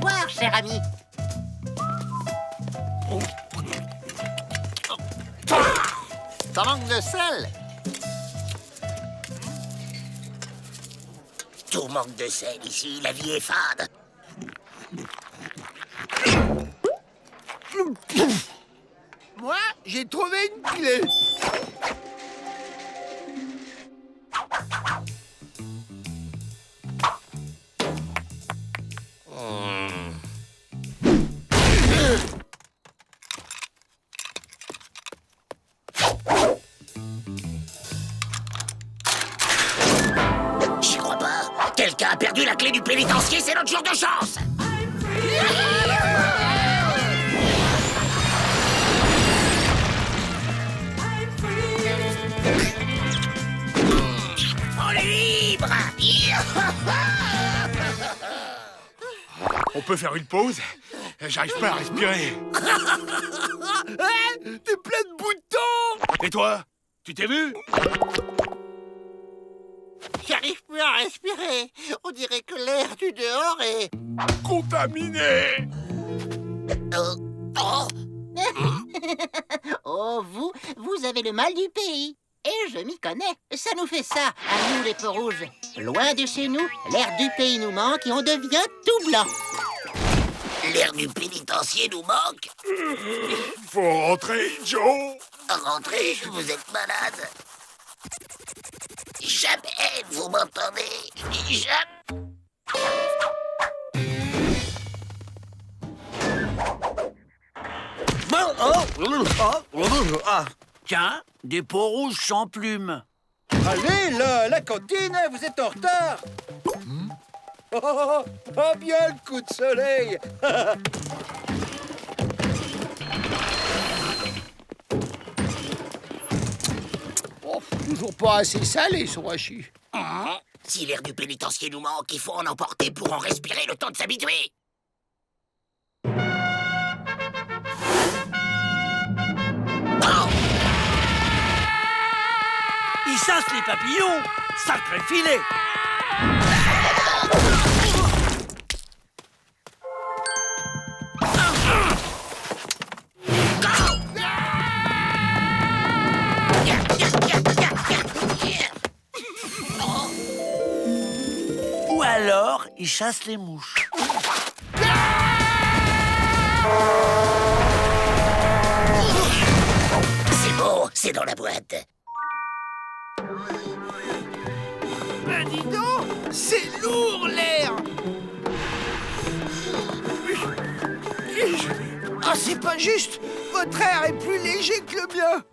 revoir, cher ami. Ça manque de sel. Tout manque de sel ici, la vie est fade. Moi, j'ai trouvé une clé. J'y crois pas. Quelqu'un a perdu la clé du pénitencier, c'est notre jour de chance. On est libre. On peut faire une pause? J'arrive pas à respirer. T'es plein de boutons. Et toi? Tu t'es vu? J'arrive plus à respirer. On dirait que l'air du dehors est... Contaminé! Oh, vous avez le mal du pays. Et je m'y connais. Ça nous fait ça, à nous les peaux rouges. Loin de chez nous, l'air du pays nous manque et on devient tout blanc. L'air du pénitencier nous manque. Faut rentrer, Joe! Rentrez, vous êtes malade. Jamais vous m'entendez. Jamais. Tiens, des peaux rouges sans plumes. Allez, là, la cantine, vous êtes en retard. Oh, bien le coup de soleil. Oh, toujours pas assez salé, son hachis. Si l'air du pénitencier nous manque, il faut en emporter pour en respirer le temps de s'habituer. Ils chassent les papillons. Sacré filet. Ou alors, ils chassent les mouches. C'est bon, c'est dans la boîte. Ben dis donc, c'est lourd l'air. Ah, c'est pas juste. Votre air est plus léger que le mien.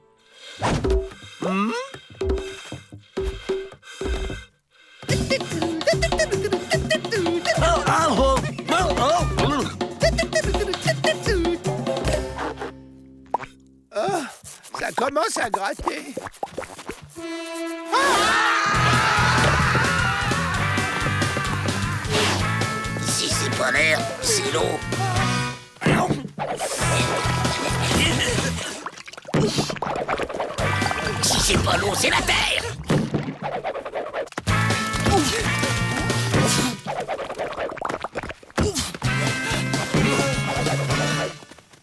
Ah, ça commence à gratter. Si c'est pas l'air, c'est l'eau. Si c'est pas l'eau, c'est la terre.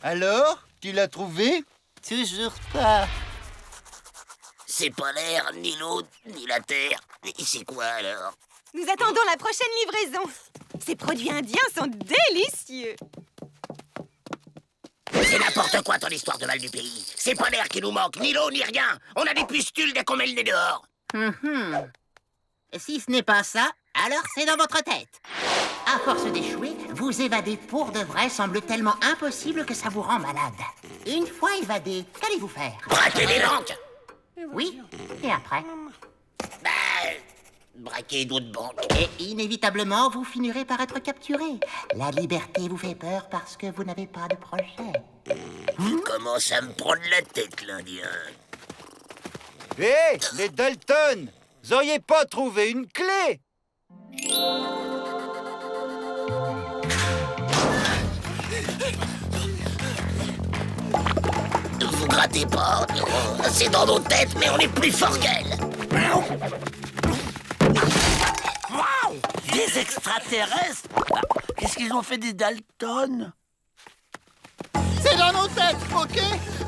Alors, tu l'as trouvé? Toujours pas. C'est pas l'air, ni l'eau, ni la terre. Et c'est quoi alors? Nous attendons la prochaine livraison. Ces produits indiens sont délicieux. C'est n'importe quoi ton histoire de mal du pays. C'est pas l'air qui nous manque, ni l'eau, ni rien. On a des pustules dès qu'on met le nez dehors. Si ce n'est pas ça, alors c'est dans votre tête. À force d'échouer, vous évader pour de vrai semble tellement impossible que ça vous rend malade. Une fois évadé, qu'allez-vous faire? Braquer les banques. Oui, et après? Braquer d'autres banques. Et inévitablement, vous finirez par être capturé. La liberté vous fait peur parce que vous n'avez pas de projet. Tu commences à me prendre la tête, l'Indien. Hé, les Dalton, vous auriez pas trouvé une clé? Ne vous grattez pas. C'est dans nos têtes, mais on est plus fort qu'elle. Des Des extraterrestres? Ah, qu'est-ce qu'ils ont fait des Dalton? C'est dans nos têtes, ok?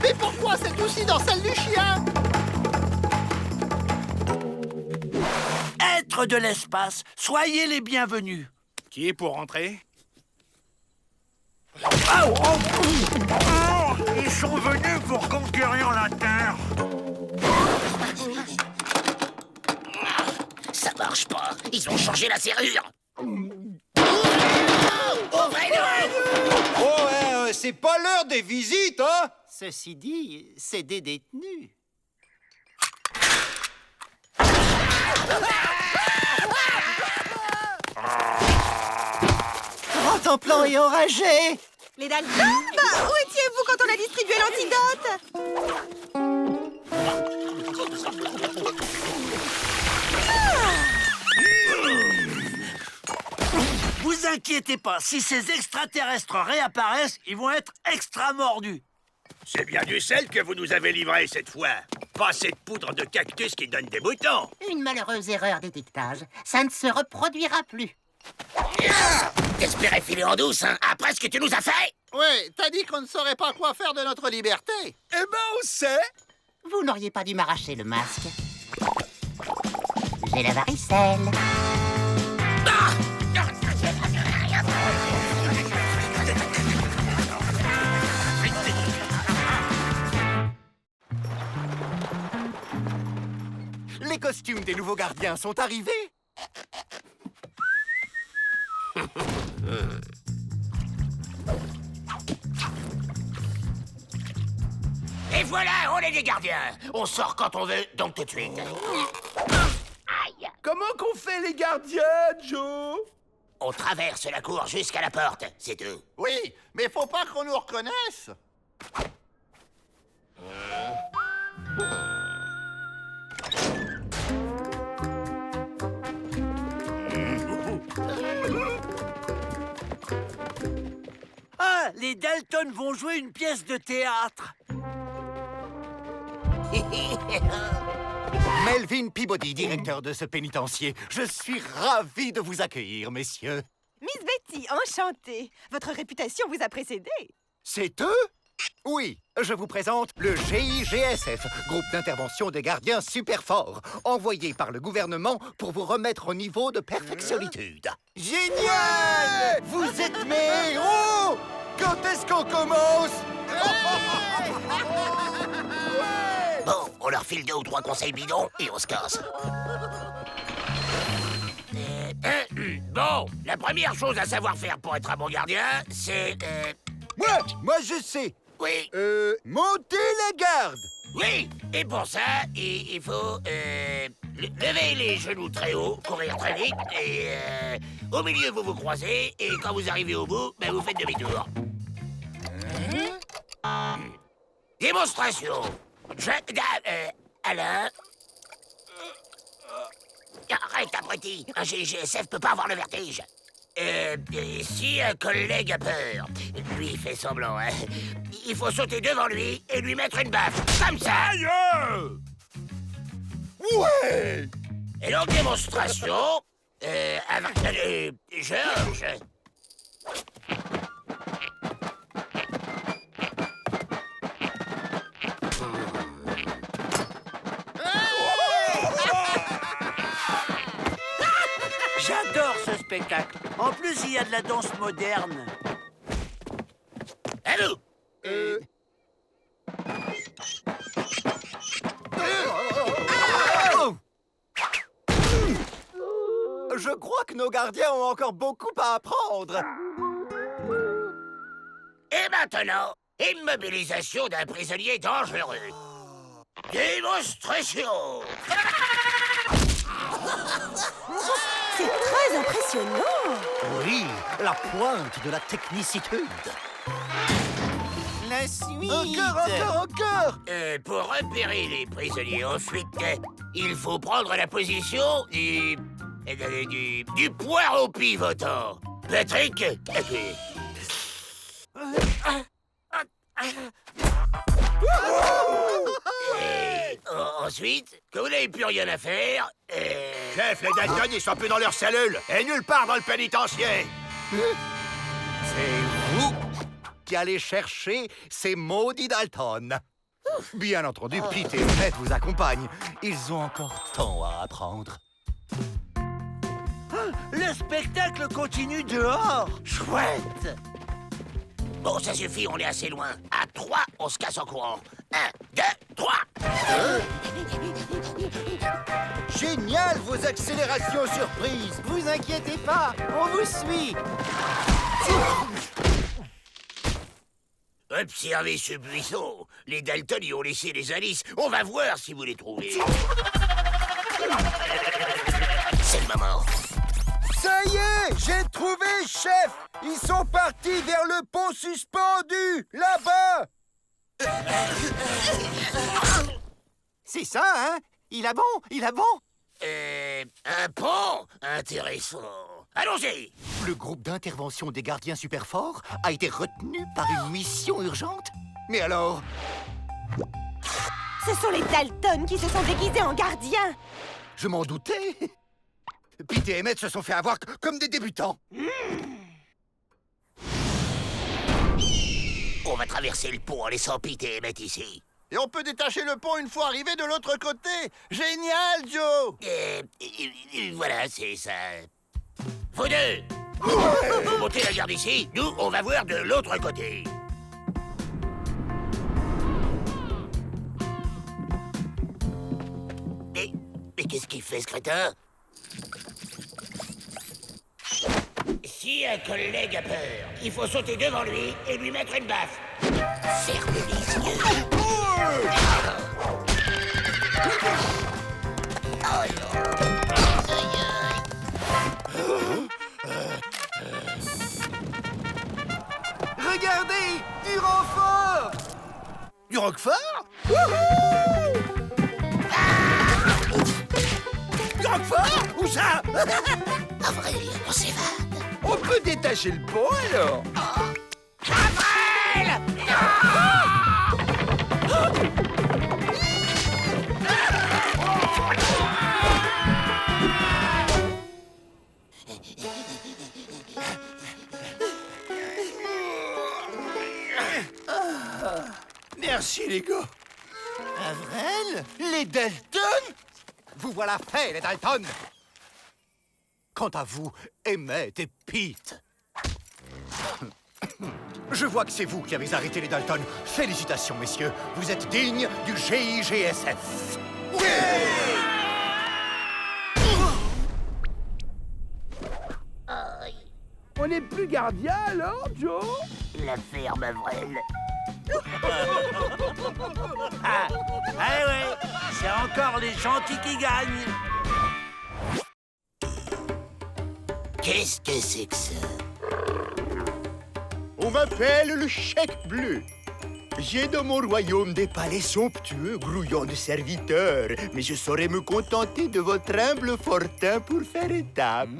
Mais pourquoi c'est aussi dans celle du chien? Êtres de l'espace, soyez les bienvenus. Qui est pour rentrer? Ils sont venus pour conquérir la Terre. Ça marche pas. Ils ont changé la serrure. Oh, ouais, c'est pas l'heure des visites, hein? Ceci dit, c'est des détenus. Grand plan est enragé. Les Dalton. Bah, où étiez-vous quand on a distribué l'antidote? Vous inquiétez pas, si ces extraterrestres réapparaissent, ils vont être extra mordus. C'est bien du sel que vous nous avez livré cette fois. Pas cette poudre de cactus qui donne des boutons. Une malheureuse erreur d'étiquetage. Ça ne se reproduira plus. T'espérais filer en douce, hein, après ce que tu nous as fait? Oui, t'as dit qu'on ne saurait pas quoi faire de notre liberté. Eh ben, on sait. Vous n'auriez pas dû m'arracher le masque. J'ai la varicelle. Les costumes des nouveaux gardiens sont arrivés. Et voilà, on est des gardiens. On sort quand on veut, donc tout de suite. Aïe. Comment qu'on fait les gardiens, Joe? On traverse la cour jusqu'à la porte, c'est tout. Oui, mais faut pas qu'on nous reconnaisse. Ah, les Dalton vont jouer une pièce de théâtre. Melvin Peabody, directeur de ce pénitencier. Je suis ravi de vous accueillir, messieurs. Miss Betty, enchantée. Votre réputation vous a précédé. C'est eux? Oui, je vous présente le GIGSF, groupe d'intervention des gardiens super forts, envoyé par le gouvernement pour vous remettre au niveau de perfectionnitude. Génial! Vous êtes mes héros! Quand est-ce qu'on commence? Bon, on leur file 2 ou 3 conseils bidons et on se casse. Bon, la première chose à savoir faire pour être un bon gardien, c'est... Moi je sais. Oui, Monter la garde. oui. Et pour ça, il faut lever les genoux très haut, courir très vite, et au milieu, vous vous croisez, et quand vous arrivez au bout, ben, vous faites demi-tour. Démonstration. Alain. Arrête, abruti. Un GIGSF peut pas avoir le vertige. Si un collègue a peur, lui il fait semblant, hein, il faut sauter devant lui et lui mettre une baffe, comme ça. Aïe! Ouais. Et donc, démonstration, avec Georges. J'adore ce spectacle. En plus, il y a de la danse moderne. À vous. Je crois que nos gardiens ont encore beaucoup à apprendre. Et maintenant, immobilisation d'un prisonnier dangereux. Démonstration. C'est très impressionnant. Oui, la pointe de la technicitude. La suite. Encore. Pour repérer les prisonniers ensuite, il faut prendre la position du poireau pivotant. Patrick, appuie. Et Ensuite, que vous n'avez plus rien à faire, Chef, les Dalton, ils sont plus dans leur cellule et nulle part dans le pénitencier. C'est vous qui allez chercher ces maudits Dalton. Bien entendu, Pete et Emmett vous accompagnent. Ils ont encore tant à apprendre. Le spectacle continue dehors. Chouette. Bon, ça suffit, on est assez loin. À 3, on se casse en courant. 1, 2, 3. Génial, vos accélérations surprises. Vous inquiétez pas, on vous suit. Observez ce buisson. Les Dalton y ont laissé les Alice. On va voir si vous les trouvez. C'est le moment. Ça y est, j'ai trouvé, chef. Ils sont partis vers le pont suspendu, là-bas. C'est ça, hein? Il a bon. Un pont? Intéressant. Allons-y! Le groupe d'intervention des gardiens super forts a été retenu par une mission urgente. Mais alors? Ce sont les Dalton qui se sont déguisés en gardiens. Je m'en doutais. Pete et Emmett se sont fait avoir comme des débutants. On va traverser le pont en laissant Pete et Emmett ici. Et on peut détacher le pont une fois arrivé de l'autre côté. Génial, Joe! Voilà, c'est ça. Vous deux, vous montez la garde ici. Nous, on va voir de l'autre côté. Mais qu'est-ce qu'il fait, ce crétin? Si un collègue a peur, il faut sauter devant lui et lui mettre une baffe. Fermez les yeux. Regardez, du renfort! Du Roquefort? Du Roquefort? Où ça? Avril, on s'évade. On peut détacher le pont, alors? Avril! Merci, les gars. Avril? Les Dalton? Vous voilà fait, les Dalton. Quant à vous, Emmett et Pete, je vois que c'est vous qui avez arrêté les Dalton. Félicitations, messieurs. Vous êtes dignes du GIGSF. On n'est plus gardien alors, Joe? La ferme, Avril. Ah ouais, c'est encore les gentils qui gagnent. Qu'est-ce que c'est que ça? On m'appelle le chèque bleu. J'ai dans mon royaume des palais somptueux, grouillants de serviteurs, mais je saurais me contenter de votre humble fortin pour faire étape.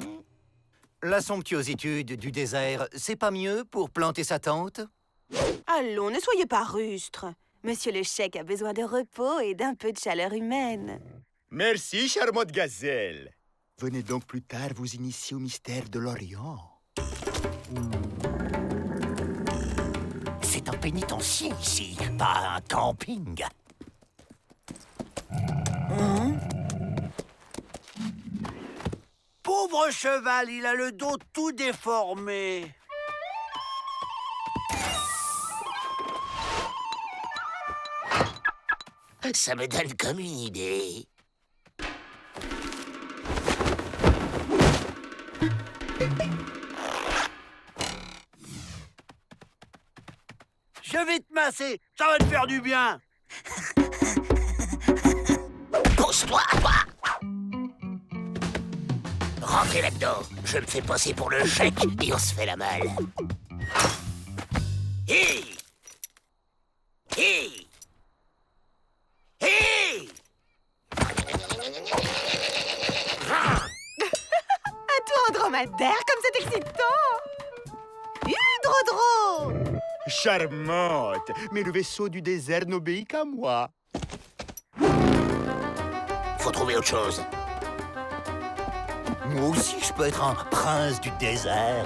La somptuositude du désert, c'est pas mieux pour planter sa tente? Allons, ne soyez pas rustres. Monsieur le chèque a besoin de repos et d'un peu de chaleur humaine. Merci, charmante gazelle. Venez donc plus tard vous initier au mystère de l'Orient. C'est un pénitencier ici, pas un camping. Pauvre cheval, il a le dos tout déformé. Ça me donne comme une idée. Je vais te masser, ça va te faire du bien. Pose-toi, toi! Rentrez là-dedans. Je me fais passer pour le chèque et on se fait la malle. Hé! Hé! Hé! Un tour en dromadaire, comme c'est excitant! Hudrodro! Charmante, mais le vaisseau du désert n'obéit qu'à moi. faut trouver autre chose. Moi aussi, je peux être un prince du désert.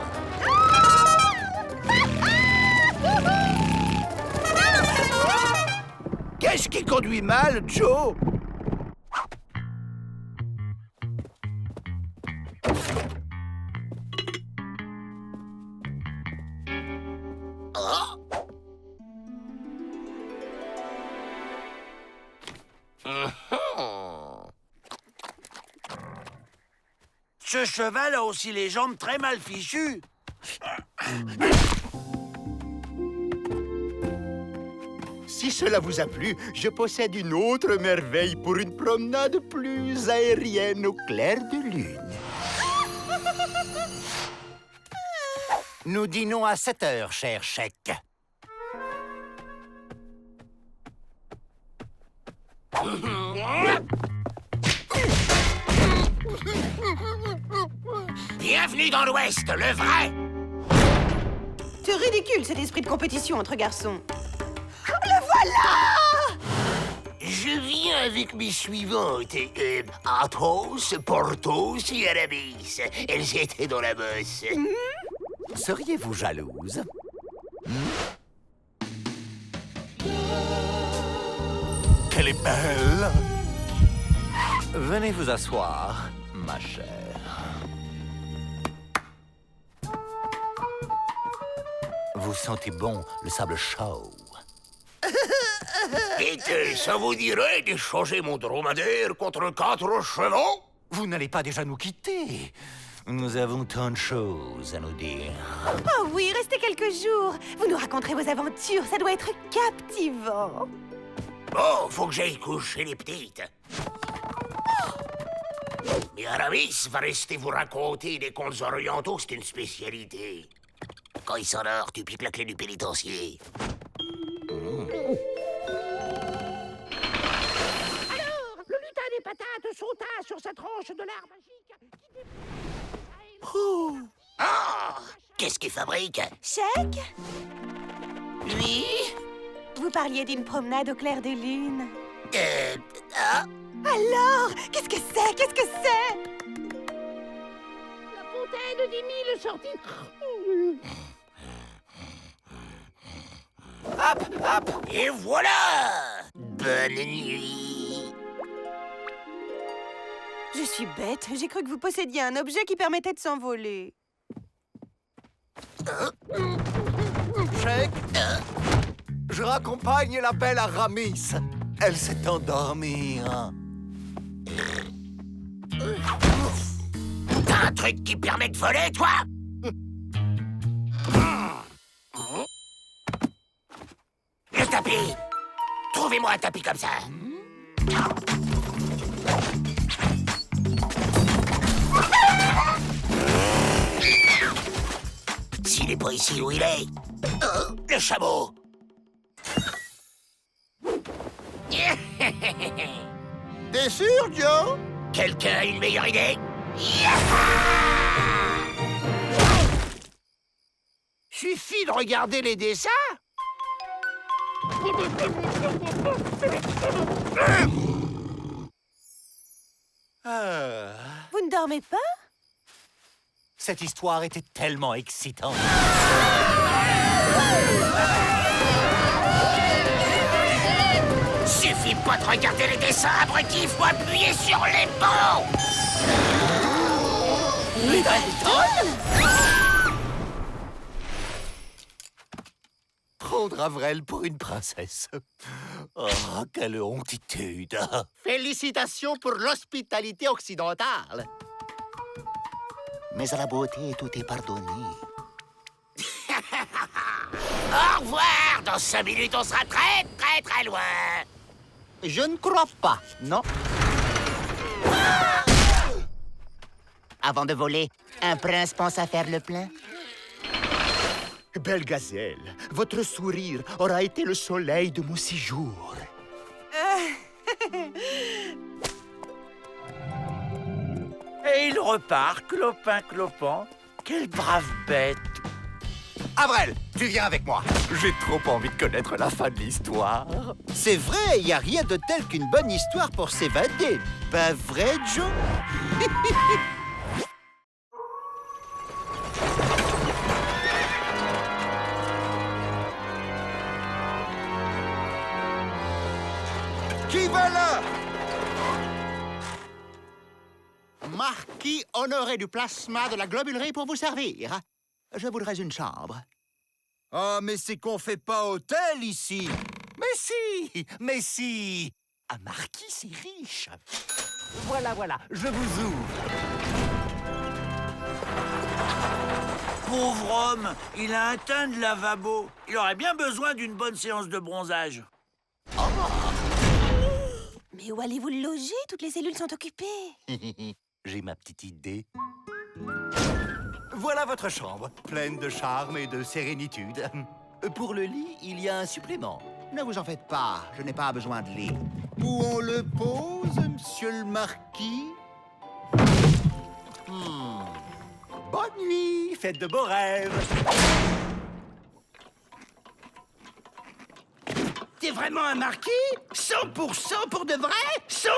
Qu'est-ce qui conduit mal, Joe? Ce cheval a aussi les jambes très mal fichues. Si cela vous a plu, je possède une autre merveille pour une promenade plus aérienne au clair de lune. Nous dînons à 7 heures, cher Chèque. Bienvenue dans l'Ouest, le vrai! C'est ridicule, cet esprit de compétition entre garçons. Le voilà! Je viens avec mes suivantes. Athos, Porthos et Aramis. Elles étaient dans la bosse. Seriez-vous jalouse? Qu'elle est belle! Venez vous asseoir, ma chère. Vous sentez bon le sable chaud. Dites, ça vous dirait d'échanger mon dromadaire contre 4 chevaux? Vous n'allez pas déjà nous quitter? Nous avons tant de choses à nous dire. Oh oui, restez quelques jours. Vous nous raconterez vos aventures, ça doit être captivant. Bon, faut que j'aille coucher les petites. Mais Aramis va rester vous raconter des contes orientaux, c'est une spécialité. Quand il s'endort, tu piques la clé du pénitencier. Alors, le lutin des patates sauta sur sa tranche de l'arbre magique qui Ah! Qu'est-ce qu'il fabrique? Chèque, Lui? vous parliez d'une promenade au clair de lune. Ah! Alors, qu'est-ce que c'est? Qu'est-ce que c'est? La fontaine des 1000 sorties. Hop, hop! Et voilà! Bonne nuit! Je suis bête, j'ai cru que vous possédiez un objet qui permettait de s'envoler. Chèque, je raccompagne la belle Aramis. Elle s'est endormie. T'as un truc qui permet de voler, toi? Le tapis! Trouvez-moi un tapis comme ça. S'il n'est pas ici, où il est? Le chameau! T'es sûr, Joe? Quelqu'un a une meilleure idée? Suffit de regarder les dessins. Vous ne dormez pas? Cette histoire était tellement excitante. Suffit pas de regarder les dessins, abrutis, faut appuyer sur les boutons! Prendre Avril pour une princesse. Oh, quelle hontitude. Félicitations pour l'hospitalité occidentale. Mais à la beauté, tout est pardonné. Au revoir! Dans 5 minutes, on sera très, très, très loin! Je ne crois pas, non. Avant de voler, un prince pense à faire le plein. Belle gazelle, votre sourire aura été le soleil de mon séjour. Et il repart, clopin, clopant. Quelle brave bête. Avrel, tu viens avec moi. J'ai trop envie de connaître la fin de l'histoire. C'est vrai, il n'y a rien de tel qu'une bonne histoire pour s'évader. Pas vrai, Joe? Qui va là? Marquis Honoré du plasma de la globulerie pour vous servir. Je voudrais une chambre. Oh, mais c'est qu'on fait pas hôtel ici. Mais si. Un marquis, c'est riche. Voilà, je vous ouvre. Pauvre homme, il a un teint de lavabo. Il aurait bien besoin d'une bonne séance de bronzage. Mais où allez-vous le loger? Toutes les cellules sont occupées. J'ai ma petite idée. Voilà votre chambre, pleine de charme et de sérénitude. Pour le lit, il y a un supplément. Ne vous en faites pas, je n'ai pas besoin de lit. Où on le pose, monsieur le marquis? Bonne nuit, faites de beaux rêves. T'es vraiment un marquis? 100% pour de vrai? 100!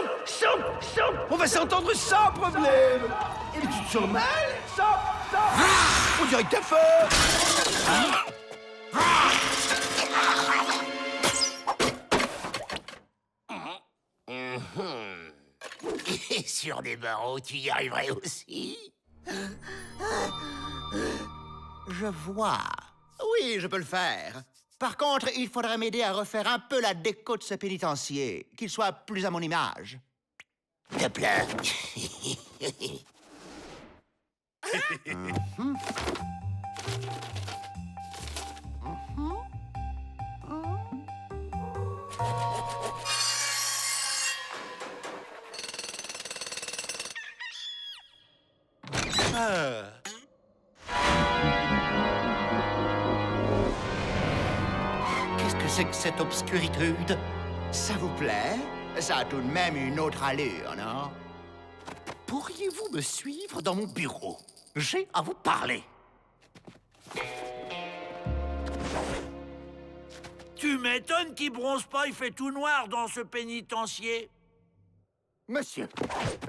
On va s'entendre sans problème! Et tu te sens mal? 100! On dirait que t'as faim! Et sur des barreaux, tu y arriverais aussi? Je vois. Oui, je peux le faire. Par contre, il faudrait m'aider à refaire un peu la déco de ce pénitencier, qu'il soit plus à mon image. De plein. Qu'est-ce que c'est que cette obscuritude? Ça vous plaît? Ça a tout de même une autre allure, non? Pourriez-vous me suivre dans mon bureau? J'ai à vous parler. Tu m'étonnes qu'il bronze pas, il fait tout noir dans ce pénitencier. Monsieur,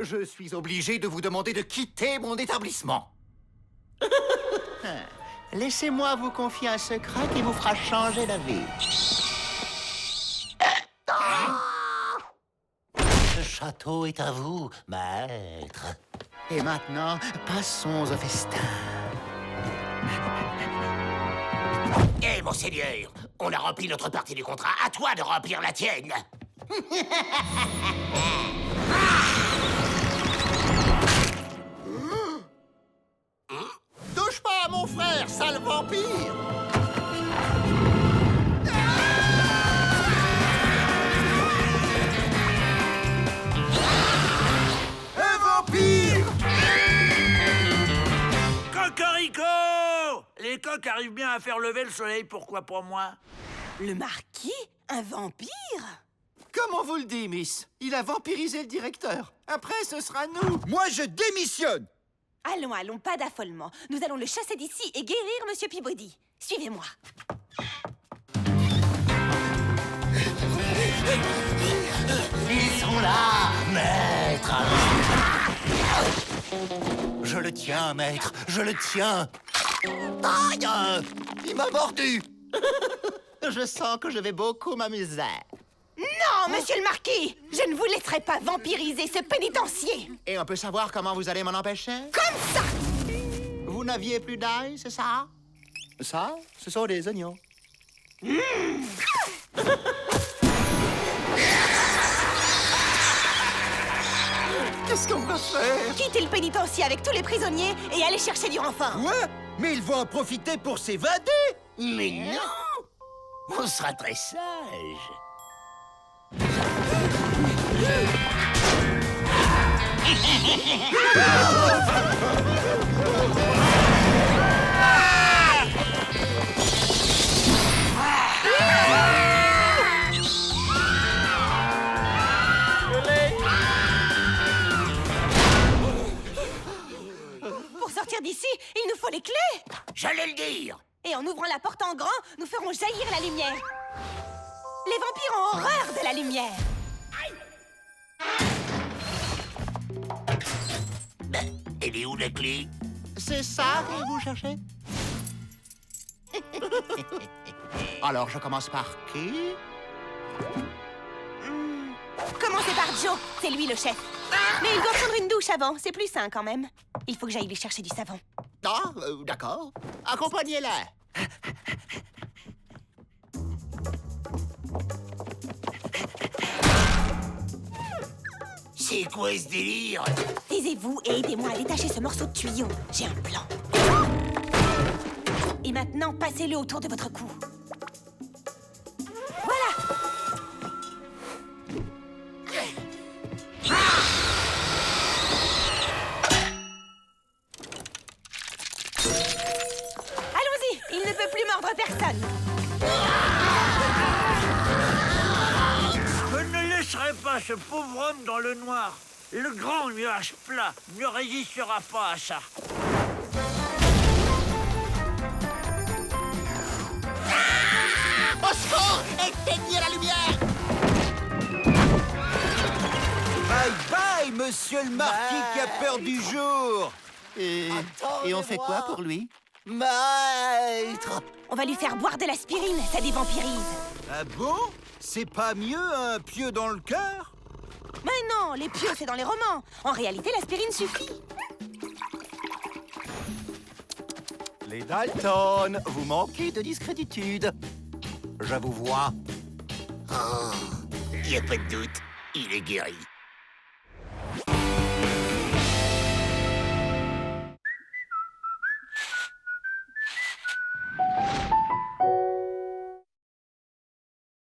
je suis obligé de vous demander de quitter mon établissement. Laissez-moi vous confier un secret qui vous fera changer d'avis. Ce château est à vous, maître. Et maintenant, passons au festin. Eh, mon seigneur, on a rempli notre partie du contrat. À toi de remplir la tienne. Touche pas à mon frère, sale vampire! Un vampire! Cocorico! Les coqs arrivent bien à faire lever le soleil, pourquoi pas moi? Le marquis? Un vampire? Comment vous le dites, Miss? Il a vampirisé le directeur. Après, ce sera nous. Moi, je démissionne. Allons, pas d'affolement. Nous allons le chasser d'ici et guérir Monsieur Peabody. Suivez-moi. Ils sont là, maître. Je le tiens, maître, je le tiens. Aïe! Il m'a mordu. Je sens que je vais beaucoup m'amuser. Non, monsieur le marquis! Je ne vous laisserai pas vampiriser ce pénitencier! Et on peut savoir comment vous allez m'en empêcher? Comme ça! Vous n'aviez plus d'ail, c'est ça? Ça, ce sont des oignons. Qu'est-ce qu'on va faire? Quittez le pénitencier avec tous les prisonniers et allez chercher du renfort! Ouais, mais ils vont en profiter pour s'évader. Mais non! On sera très sage. Pour sortir d'ici, il nous faut les clés! J'allais le dire. Et en ouvrant la porte en grand, nous ferons jaillir la lumière. Les vampires ont horreur de la lumière. Elle est où la clé? C'est ça que vous cherchez? Alors, je commence par qui? Commencez par Joe, c'est lui le chef. Mais il doit prendre une douche avant, c'est plus sain quand même. Il faut que j'aille lui chercher du savon. Ah, d'accord. Accompagnez-la. C'est quoi ce délire? Taisez-vous et aidez-moi à détacher ce morceau de tuyau. J'ai un plan. Et maintenant, passez-le autour de votre cou. Voilà! Allons-y! Il ne peut plus mordre personne. Je ne laisserai pas ce pauvre homme dans le noir. Le grand nuage plat ne résistera pas à ça. Au secours! Éteignez la lumière! Bye bye, monsieur le marquis qui a peur du jour. Et on fait quoi pour lui? Maître! On va lui faire boire de l'aspirine, ça dévampirise. Ah bon? C'est pas mieux un pieu dans le cœur? Mais non, les pieux, c'est dans les romans. En réalité, l'aspirine suffit. Les Dalton, vous manquez de discréditude. Je vous vois. Oh, y a pas de doute, il est guéri.